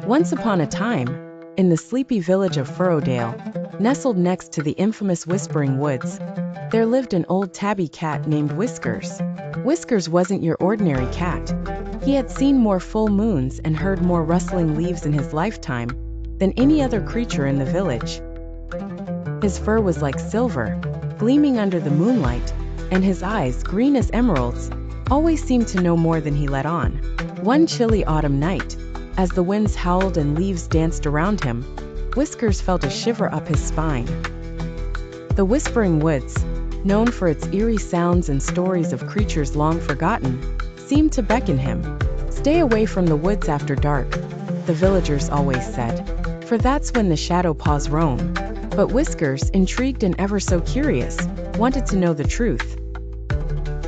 Once upon a time, in the sleepy village of Furrowdale, nestled next to the infamous Whispering Woods, there lived an old tabby cat named Whiskers. Whiskers wasn't your ordinary cat. He had seen more full moons and heard more rustling leaves in his lifetime than any other creature in the village. His fur was like silver, gleaming under the moonlight, and his eyes, green as emeralds, always seemed to know more than he let on. One chilly autumn night, as the winds howled and leaves danced around him, Whiskers felt a shiver up his spine. The Whispering Woods, known for its eerie sounds and stories of creatures long forgotten, seemed to beckon him. "Stay away from the woods after dark," the villagers always said, "for that's when the Shadow Paws roam." But Whiskers, intrigued and ever so curious, wanted to know the truth.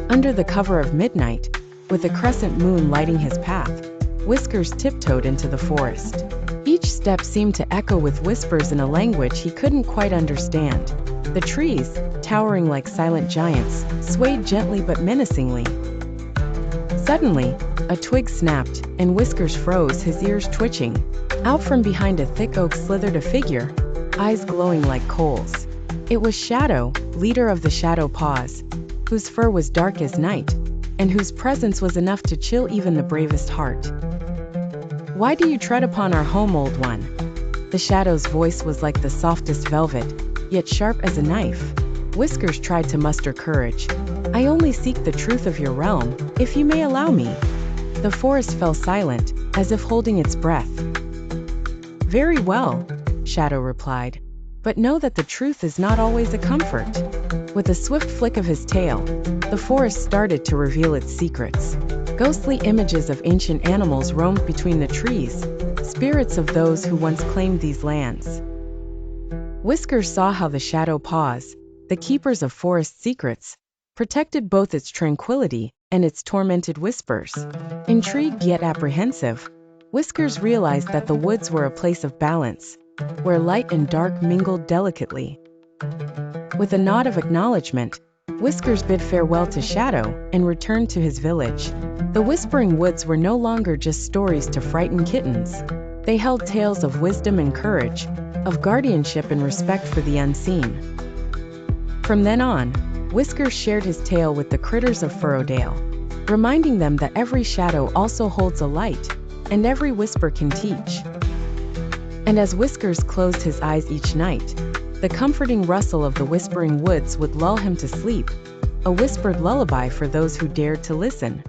Under the cover of midnight, with a crescent moon lighting his path, Whiskers tiptoed into the forest. Each step seemed to echo with whispers in a language he couldn't quite understand. The trees, towering like silent giants, swayed gently but menacingly. Suddenly, a twig snapped, and Whiskers froze, his ears twitching. Out from behind a thick oak slithered a figure, eyes glowing like coals. It was Shadow, leader of the Shadow Paws, whose fur was dark as night, and whose presence was enough to chill even the bravest heart. "Why do you tread upon our home, old one?" The Shadow's voice was like the softest velvet, yet sharp as a knife. Whiskers tried to muster courage. "I only seek the truth of your realm, if you may allow me." The forest fell silent, as if holding its breath. "Very well," Shadow replied, "but know that the truth is not always a comfort." With a swift flick of his tail, the forest started to reveal its secrets. Ghostly images of ancient animals roamed between the trees, spirits of those who once claimed these lands. Whiskers saw how the Shadow Paws, the keepers of forest secrets, protected both its tranquility and its tormented whispers. Intrigued yet apprehensive, Whiskers realized that the woods were a place of balance, where light and dark mingled delicately. With a nod of acknowledgement, Whiskers bid farewell to Shadow and returned to his village. The Whispering Woods were no longer just stories to frighten kittens. They held tales of wisdom and courage, of guardianship and respect for the unseen. From then on, Whiskers shared his tale with the critters of Furrowdale, reminding them that every shadow also holds a light, and every whisper can teach. And as Whiskers closed his eyes each night, the comforting rustle of the Whispering Woods would lull him to sleep, a whispered lullaby for those who dared to listen.